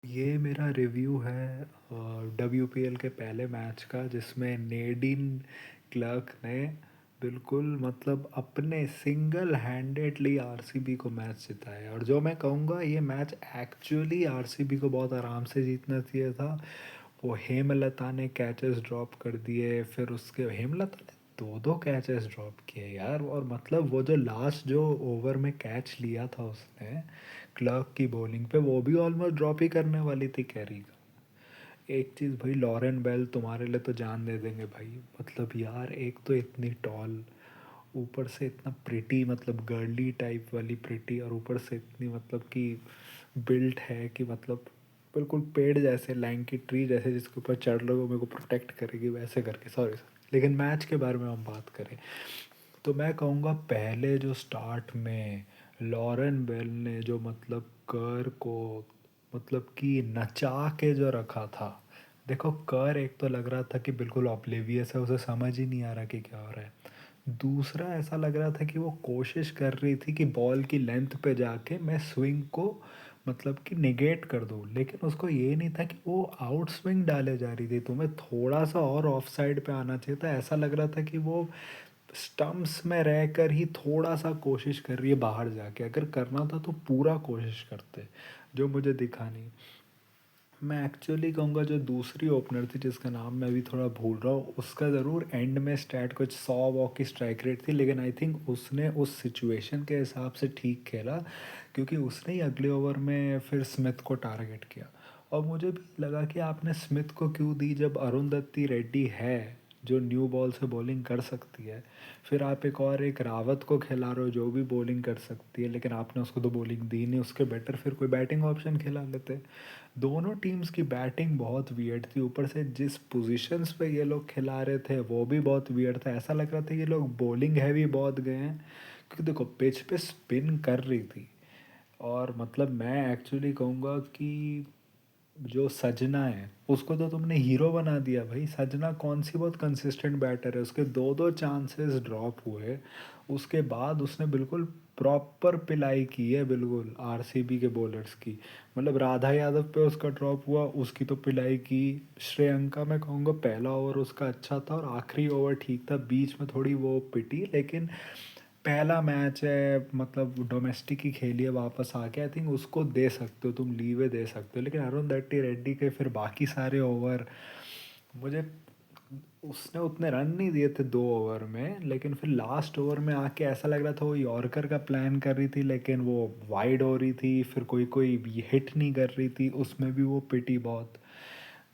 ये मेरा रिव्यू है डब्ल्यूपीएल के पहले मैच का जिसमें नेडिन क्लर्क ने बिल्कुल मतलब अपने सिंगल हैंडेडली आरसीबी को मैच जिताया। और जो मैं कहूँगा ये मैच एक्चुअली आरसीबी को बहुत आराम से जीतना चाहिए था। वो हेमलता ने कैचेस ड्रॉप कर दिए, फिर उसके हेमलता ने दो दो कैचेस ड्रॉप किए यार। और मतलब वो जो लास्ट जो ओवर में कैच लिया था उसने क्लर्क की बॉलिंग पे, वो भी ऑलमोस्ट ड्रॉप ही करने वाली थी कैरी का। एक चीज़ भाई, लॉरेन बेल तुम्हारे लिए तो जान दे देंगे भाई। मतलब यार एक तो इतनी टॉल, ऊपर से इतना प्रिटी, मतलब गर्ली टाइप वाली प्रिटी, और ऊपर से इतनी मतलब कि बिल्ट है कि मतलब बिल्कुल पेड़ जैसे, लैंकी ट्री जैसे, जिसके ऊपर चढ़ लोगे मेरे को प्रोटेक्ट करेगी वैसे करके। सॉरी सर, लेकिन मैच के बारे में हम बात करें तो मैं कहूँगा पहले जो स्टार्ट में लॉरेन बेल ने जो मतलब कर को मतलब कि नचा के जो रखा था। देखो कर एक तो लग रहा था कि बिल्कुल ऑब्लिवियस है, उसे समझ ही नहीं आ रहा कि क्या हो रहा है। दूसरा ऐसा लग रहा था कि वो कोशिश कर रही थी कि बॉल की लेंथ पे जाके मैं स्विंग को मतलब कि निगेट कर दूँ, लेकिन उसको ये नहीं था कि वो आउट स्विंग डाले जा रही थी। तुम्हें थोड़ा सा और ऑफ साइड पे आना चाहिए था। ऐसा लग रहा था कि वो स्टम्प्स में रहकर ही थोड़ा सा कोशिश कर रही है बाहर जाके। अगर करना था तो पूरा कोशिश करते, जो मुझे दिखा नहीं। मैं एक्चुअली कहूँगा जो दूसरी ओपनर थी जिसका नाम मैं अभी थोड़ा भूल रहा हूँ, उसका ज़रूर एंड में स्टैट कुछ 100 की स्ट्राइक रेट थी, लेकिन आई थिंक उसने उस सिचुएशन के हिसाब से ठीक खेला, क्योंकि उसने ही अगले ओवर में फिर स्मिथ को टारगेट किया। और मुझे भी लगा कि आपने स्मिथ को क्यों दी जब अरुंधति रेड्डी है जो न्यू बॉल से बॉलिंग कर सकती है। फिर आप एक रावत को खिला रहे हो जो भी बॉलिंग कर सकती है, लेकिन आपने उसको तो बॉलिंग दी नहीं। उसके बेटर फिर कोई बैटिंग ऑप्शन खिला लेते। दोनों टीम्स की बैटिंग बहुत वियर्ड थी, ऊपर से जिस पोजीशंस पे ये लोग खिला रहे थे वो भी बहुत वियर्ड था। ऐसा लग रहा था ये लोग बॉलिंग हैवी बहुत गए हैं, क्योंकि देखो पिच पे स्पिन कर रही थी। और मतलब मैं एक्चुअली कहूँगा कि जो सजना है उसको तो तुमने हीरो बना दिया भाई। सजना कौन सी बहुत कंसिस्टेंट बैटर है, उसके दो दो चांसेस ड्रॉप हुए, उसके बाद उसने बिल्कुल प्रॉपर पिलाई की है बिल्कुल आरसीबी के बॉलर्स की। मतलब राधा यादव पे उसका ड्रॉप हुआ, उसकी तो पिलाई की। श्रेयंका मैं कहूँगा पहला ओवर उसका अच्छा था और आखिरी ओवर ठीक था, बीच में थोड़ी वो पिटी, लेकिन पहला मैच है, मतलब डोमेस्टिक ही खेली है वापस आके। आई थिंक उसको दे सकते हो तुम, लीवे दे सकते हो। लेकिन अरुण रेड्डी के फिर बाकी सारे ओवर मुझे, उसने उतने रन नहीं दिए थे 2 ओवर में, लेकिन फिर लास्ट ओवर में आके ऐसा लग रहा था वो यॉर्कर का प्लान कर रही थी, लेकिन वो वाइड हो रही थी, फिर कोई कोई हिट नहीं कर रही थी, उसमें भी वो पिटी बहुत।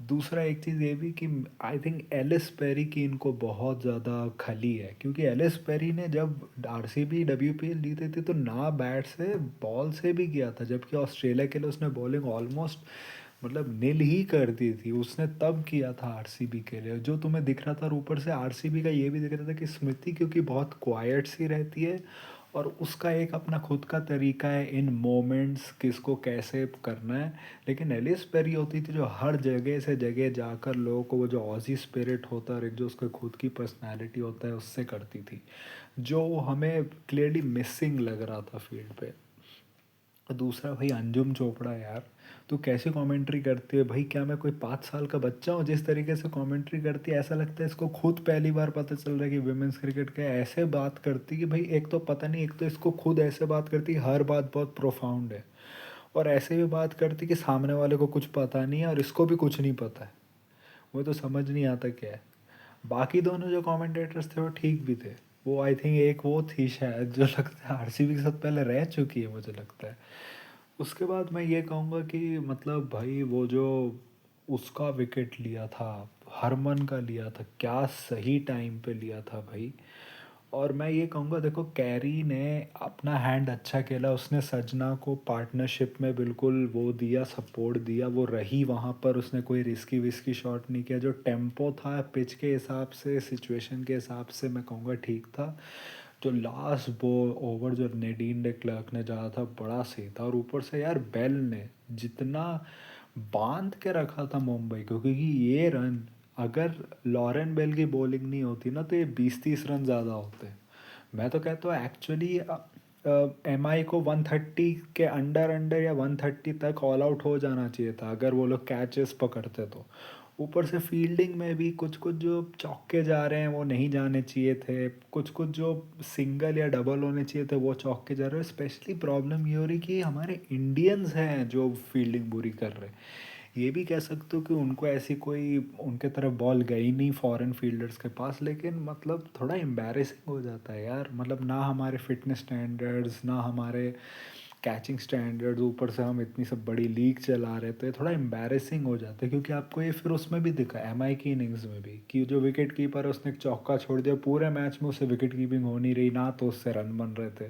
दूसरा एक चीज़ ये भी कि आई थिंक एलिस पेरी की इनको बहुत ज़्यादा खली है, क्योंकि एलिस पेरी ने जब आरसीबी डब्ल्यूपीएल जीती थी तो ना बैट से बॉल से भी किया था, जबकि ऑस्ट्रेलिया के लिए उसने बॉलिंग ऑलमोस्ट मतलब नील ही कर दी थी, उसने तब किया था आरसीबी के लिए जो तुम्हें दिख रहा था। और ऊपर से आरसीबी का ये भी दिख रहा था कि स्मृति क्योंकि बहुत क्वाइट सी रहती है, और उसका एक अपना खुद का तरीका है इन मोमेंट्स किसको कैसे करना है। लेकिन एलिस पेरी होती थी जो हर जगह से जगह जाकर लोगों को वो जो ऑजी स्पिरिट होता है और एक जो उसका खुद की पर्सनालिटी होता है उससे करती थी, जो हमें क्लियरली मिसिंग लग रहा था फील्ड पे। और दूसरा भाई अंजुम चोपड़ा यार, तू कैसे कमेंट्री करती है भाई? क्या मैं कोई 5 साल का बच्चा हूँ? जिस तरीके से कमेंट्री करती है ऐसा लगता है इसको खुद पहली बार पता चल रहा है कि विमेंस क्रिकेट का है। ऐसे बात करती कि भाई एक तो पता नहीं, एक तो इसको खुद ऐसे बात करती हर बात बहुत प्रोफाउंड है, और ऐसे भी बात करती कि सामने वाले को कुछ पता नहीं है और इसको भी कुछ नहीं पता है। वो तो समझ नहीं आता क्या है। बाकी दोनों जो कमेंटेटर्स थे वो ठीक भी थे। वो आई थिंक एक वो थी शायद जो लगता है आरसीबी के साथ पहले रह चुकी है मुझे लगता है। उसके बाद मैं ये कहूँगा कि मतलब भाई वो जो उसका विकेट लिया था, हरमन का लिया था, क्या सही टाइम पे लिया था भाई। और मैं ये कहूँगा देखो कैरी ने अपना हैंड अच्छा खेला, उसने सजना को पार्टनरशिप में बिल्कुल वो दिया, सपोर्ट दिया, वो रही वहाँ पर, उसने कोई रिस्की विस्की शॉट नहीं किया। जो टेम्पो था पिच के हिसाब से, सिचुएशन के हिसाब से मैं कहूँगा ठीक था। जो लास्ट बो ओवर जो नेडीन डे क्लर्क ने डाला था बड़ा सही था। और ऊपर से यार बेल ने जितना बांध के रखा था मुंबई को, क्योंकि ये रन अगर लॉरेन बेल की बॉलिंग नहीं होती ना तो ये 20-30 रन ज़्यादा होते। मैं तो कहता हूँ एक्चुअली एम आई को 130 के अंडर अंडर या 130 तक ऑल आउट हो जाना चाहिए था अगर वो लोग कैचेस पकड़ते तो। ऊपर से फील्डिंग में भी कुछ कुछ जो चौके जा रहे हैं वो नहीं जाने चाहिए थे, कुछ कुछ जो सिंगल या डबल होने चाहिए थे वो चौके जा रहे हैं। स्पेशली प्रॉब्लम ये हो रही कि हमारे इंडियंस हैं जो फील्डिंग बुरी कर रहे हैं। ये भी कह सकते हो कि उनको ऐसी कोई उनके तरफ बॉल गई नहीं फॉरेन फील्डर्स के पास, लेकिन मतलब थोड़ा एम्बैरेसिंग हो जाता है यार। मतलब ना हमारे फिटनेस स्टैंडर्ड्स, ना हमारे कैचिंग स्टैंडर्ड्स, ऊपर से हम इतनी सब बड़ी लीग चला रहे थे, थोड़ा एम्बैरेसिंग हो जाता है। क्योंकि आपको ये फिर उसमें भी दिखा एम आई की इनिंग्स में भी कि जो विकेट कीपर है उसने एक चौका छोड़ दिया, पूरे मैच में उससे विकेट कीपिंग हो नहीं रही, ना तो उससे रन बन रहे थे।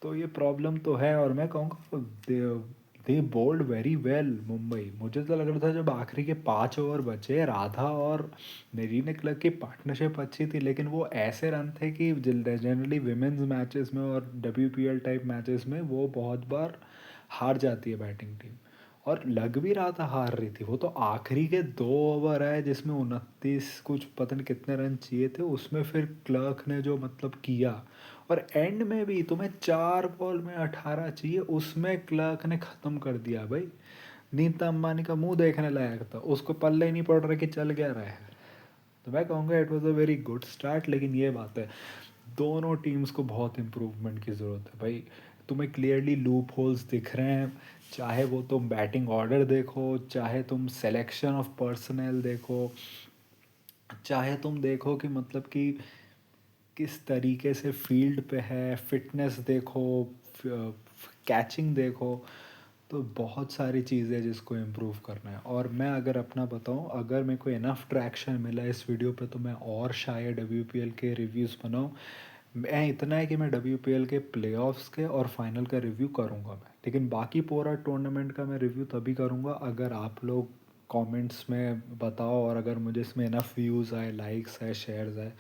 तो ये प्रॉब्लम तो है। और मैं कहूँगा दे बोल्ड वेरी वेल मुंबई। मुझे तो लग रहा था जब आखिरी के 5 ओवर बचे, राधा और मेरीने क्लर्क की पार्टनरशिप अच्छी थी, लेकिन वो ऐसे रन थे कि जनरली विमेंस मैचेस में और WPL टाइप मैचेस में वो बहुत बार हार जाती है बैटिंग टीम। और लग भी रहा था हार रही थी वो, तो आखिरी के 2 ओवर आए जिसमें 29 कुछ पता नहीं कितने रन चाहिए थे, उसमें फिर क्लर्क ने जो मतलब किया। और एंड में भी तुम्हें 4 बॉल में 18 चाहिए, उसमें क्लर्क ने ख़त्म कर दिया भाई। नीता अंबानी का मुंह देखने लायक था, उसको पल्ले ही नहीं पड़ रहा कि चल क्या रहा है। तो मैं कहूँगा it was a very good start. लेकिन ये बात है, दोनों टीम्स को बहुत इम्प्रूवमेंट की ज़रूरत है भाई। तुम्हें क्लियरली लूप होल्स दिख रहे हैं, चाहे वो तुम बैटिंग ऑर्डर देखो, चाहे तुम सेलेक्शन ऑफ पर्सनल देखो, चाहे तुम देखो कि मतलब कि किस तरीके से फील्ड पे है, फिटनेस देखो, कैचिंग देखो। तो बहुत सारी चीज़ें हैं जिसको इम्प्रूव करना है। और मैं अगर अपना बताऊं, अगर मेरे को इनफ ट्रैक्शन मिला इस वीडियो पे तो मैं और शायद WPL के रिव्यूज़ बनाऊं। मैं इतना है कि मैं WPL के प्लेऑफ्स के और फाइनल का रिव्यू करूंगा मैं, लेकिन बाकी पूरा टूर्नामेंट का मैं रिव्यू तभी करूंगा अगर आप लोग कमेंट्स में बताओ, और अगर मुझे इसमें इनफ व्यूज़ आए, लाइक्स आए, शेयर्स आए,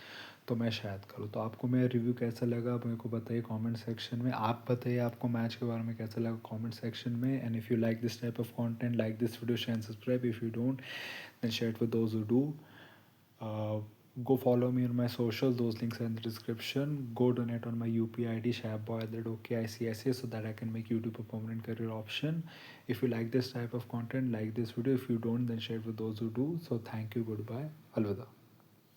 तो मैं शायद करूँ। तो आपको मेरा रिव्यू कैसा लगा मेरे को बताइए कमेंट सेक्शन में। आप बताइए आपको मैच के बारे में कैसा लगा कमेंट सेक्शन में। And if you like this type of content, like this video, share and subscribe. If you don't, then share it with those who do. Go follow me on my socials, those links are in the description. Go donate on my UPI ID shabboy@okicsa so that I can make YouTube a permanent career option. If you like this type of content, like this video. If you don't, then share it with those who do. So thank you, goodbye, alvida.